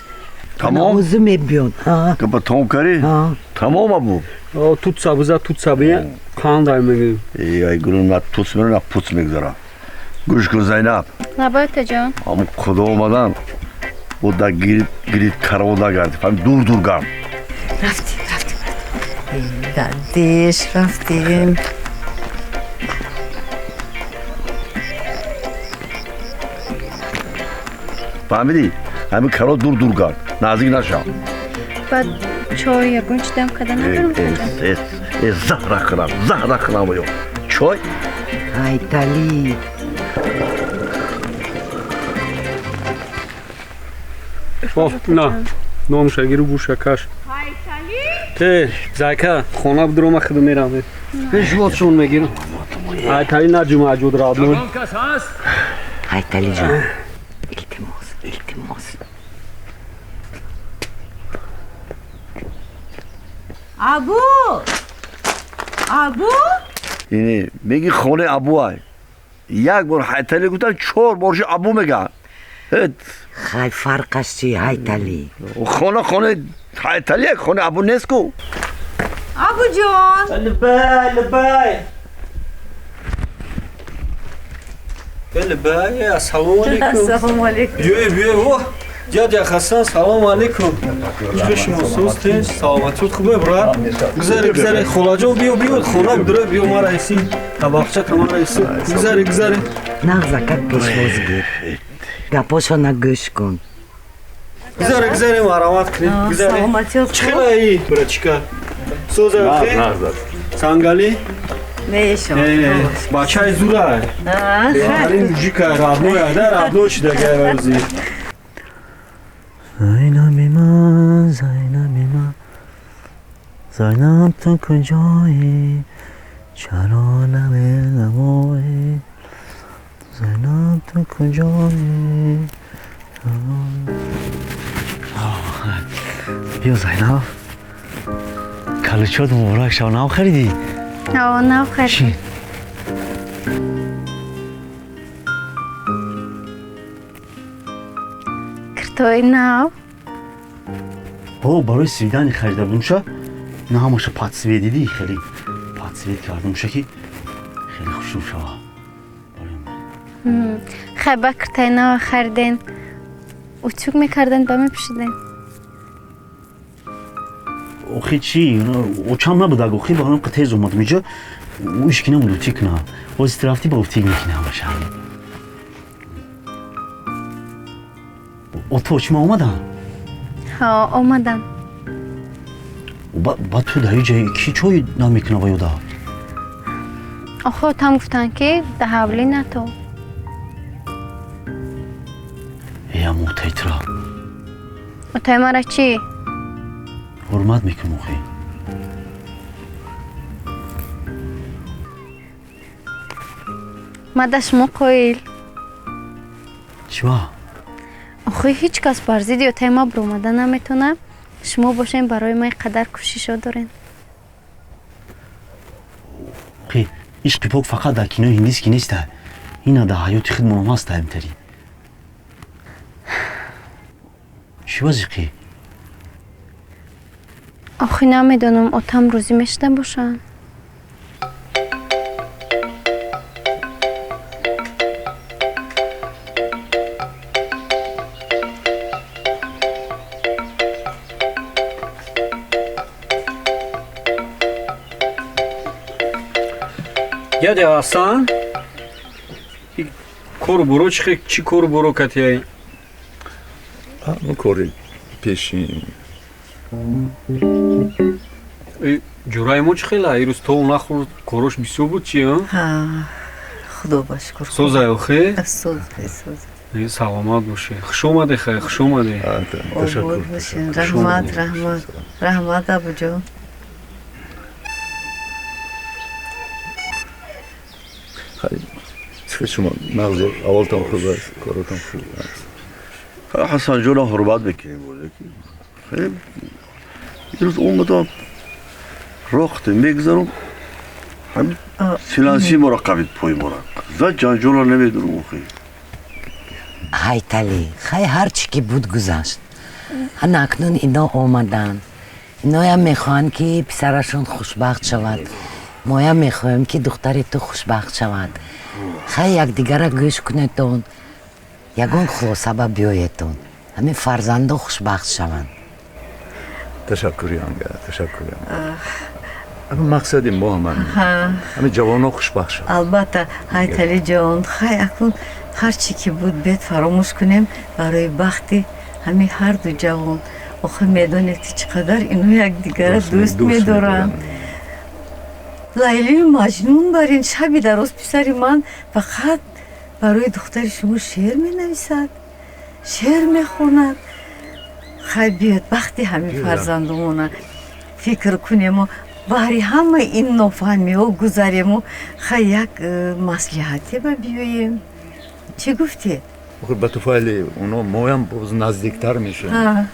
тамом озу мебиён гапа тамом карӣ тамом абу тутса буза тутса бия қандай мегӯ ай гулум на туц меро на пуц мегзарам гӯш кун зайнаб набоятаҷон ҳам худо омадан буда гирид карода гарди фаҳм дур гард рафтим гардиш рафтим фаҳмидӣ ҳамин каро дур гард наздик нашав баъд чой ягон чидам када надарам заҳра қилам ё чой айтали на номшагиру гӯшакаш те зайка хона будрома худу мерам пешвотшон мегирам айтали наҷумаҷуд радной айтали ҷон илтимос абу ине меги хонаи абуай як бор айтали гуфтам чор борши абу меган хай фарқаш чи айтали хонаи айтали як хонаи абу нест ку абуҷон либай либай ассалому алейкум биё дядя хасан салому алейкум шумо сустин саломатиёт хубе брат гузаре холаҷон биё хона будура биё ма раиси табақча тама раиси гузаре нағзака пешвоз гир гапошона гӯш кун гузаре марамат кунед гузаре чӣ хелаи братчика соза сангали бачаи зурай ин мужика радной ада радной шидагайварзи زینبی من زینب تو کجایی چرا نمی‌نمایی زینب تو کجایی بیا زینب کلوچات مبارک شو نو خریدی نو خریدی کارتای نو برای سویدنی خریده بودم شا نه هماشه پادسوی دیدی خیلی پادسوی کردم شا که خیلی خوشم شا خیلی کارتای نو خریدین اوچوک میکردن با میپوشیدین اوخی چی؟ اوچام نبود اگه اوخی بارم قطعیز اومدم اینجا او اشکی نمود تیک نه باز استرافتی با تیک میکنه همشه او تو چی ما اومدن؟ ها اومدن با تو در یه جایی کی چوی نمیکنه با یودا؟ آخه هم گفتن که ده حولی نه تو یا موتیترا اوتای مرا چی؟ حرمت میکنم اوخی من در شما قایل. چما؟ آخه هیچ کس بر ضد یا تیما برومده نمیتونه. شما باشین برای من قدر کوشش دارین. خی عشق پاک فقط در کینو هندیست که نیسته. اینا در حیات خودمون هست همتری. چی وزی خی؟ آخه نمیدونم اتم روزی میشته باشن. Дядя Асан, кору буро чи кору буро катяй? Ну кори пешин. ҷураи мо чӣ хела? ирӯз то нахӯрд корош бисёр буд чи? худо ба шукр. Созай охе? Соз. Саломат боши. Хуш омаде хай, хуш омаде. Ташаккур. Раҳмат абуҷон. چه شما مغز اولتان خوب است کارتان خوب است حسن جان حرمت بکنیم خیلی یه روز اومدم رخت میگذارم همین سیلانسی مراقبید پای مرا زد جان را نمیدونم خیلی هایتالی خیلی هرچی که بود گذشت هن اکنون اینا آمدن اینا هم میخوان که پسرشون خوشبخت شود ما هم میخوایم که دختر تو خوشبخت شود خیلی یک دیگر را گوش کنیدون یکون خلاصه با بیایتون همین فرزنده خوشبخت شوند تشکری آنگه تشکری اما مقصد ما همین جوان ها خوشبخت شوند البته هایتالی جان خیلی اکنون هرچی که بود بید فراموش کنیم برای بختی همین هر دو جوان آخه میدونید چقدر اینو یک دیگر را دوست میدارن لیلی مجنون بر این شبی در روز پسری من فقط برای دختر شما شعر می نویسد شعر می خوند خیلی بیاد وقتی همین فرزندمونه فکر کنیم و برای همه این نفهمی و گذاریم و خیلی یک مصلحتی با بیاییم چی گفتی؟ به توفیل اونا ما هم باز نزدیکتر میشن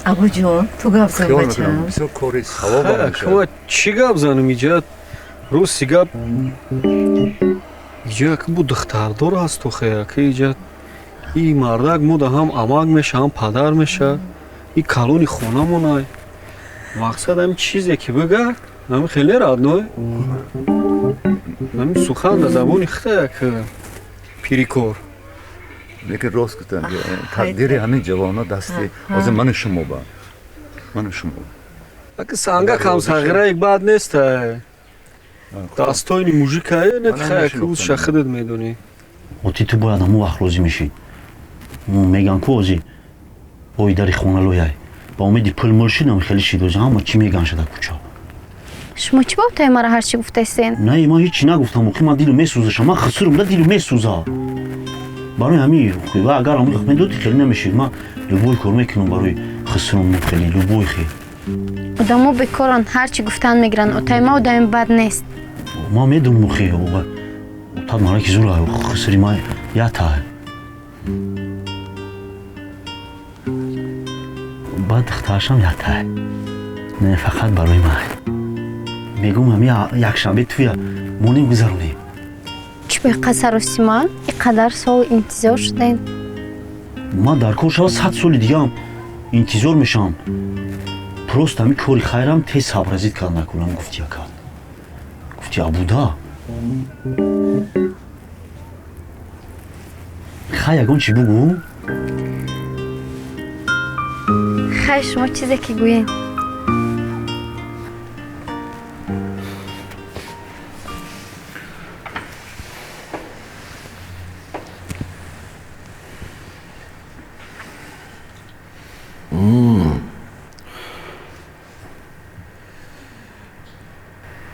ابو جون تو گپ زن بچم بسیار کاری ثواب میشه چی گپ زنم اینجا روز سی گپ اینجا که بود دختردار هست تو خیلی که اینجا این مردک مو ده هم اماق میشه هم پدر میشه این کلونی خونه مونای مقصد همین چیزی که بگرد همین خیلی راد نوی همین سخن به زبانی خیلی که پیریکور لیکن راست کتن تقدیر همین جوانا دستی از من شما با من شما اگه سانگا کم ساغره یک بعد نیست داستانی موژیک های نه خیلی که اوز شخدت میدونی اوتی تو باید همون وقت روزی میشید میگن که اوزی بایی داری خونه لویای با امیدی پل مرشید هم خیلی شیدوزی همه چی میگن شده کچا شما چی باید مرا هرچی گفتستین؟ نه من هیچی نگفتم و من دیلو میسوزشم من خسرم ده دیلو میسوزه برای همین خوی و اگر همون دخمه دوتی خیلی نمیشید من لبوی کار میکنم برای خسرم خیلی لبوی خیلی آدمو بکارن هرچی گفتن میگرن اتای ما آدم بد نیست ما میدونم خیلی و تا مرا که زوره خسری ما یاته بعد اختارشم یاته نه فقط برای من میگم همین یک شنبه توی مونیم گذرونیم چی به قصر و سیمان اینقدر سال انتظار شدین؟ من در کار شما 100 سال دیگه هم انتظار میشم پروست همین کاری خیرم تیز صبرزید کار نکنم گفتی اکن گفتی ابودا خیلی اگون چی بگو؟ خیلی شما چیزی که گوین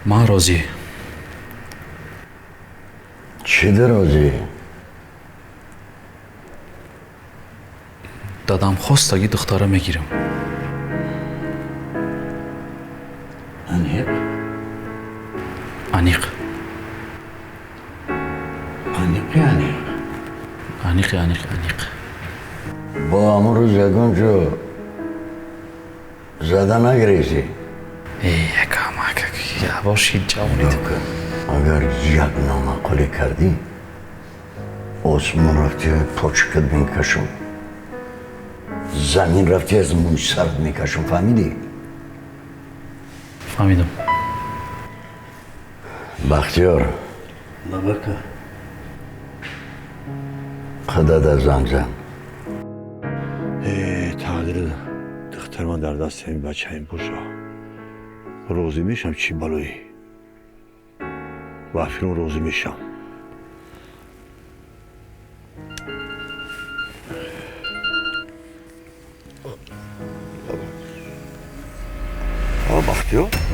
من راضی چی ده راضی؟ دادم خواستگی دختره میگیرم انیق؟ انیق انیق با امروز یگان جو زدن نگریزی یواشید جوانید اگر یک نامقالی کردی آسمون رفتی پاچکت میکشم زمین رفتی از موی سرد میکشم فهمیدی؟ فهمیدم بختیار نبکه خداد از زنگ زن تقدیر دختر من در دست این بچه این باشه روزی میشم چی بلوی و افیرون روزی میشم بختیار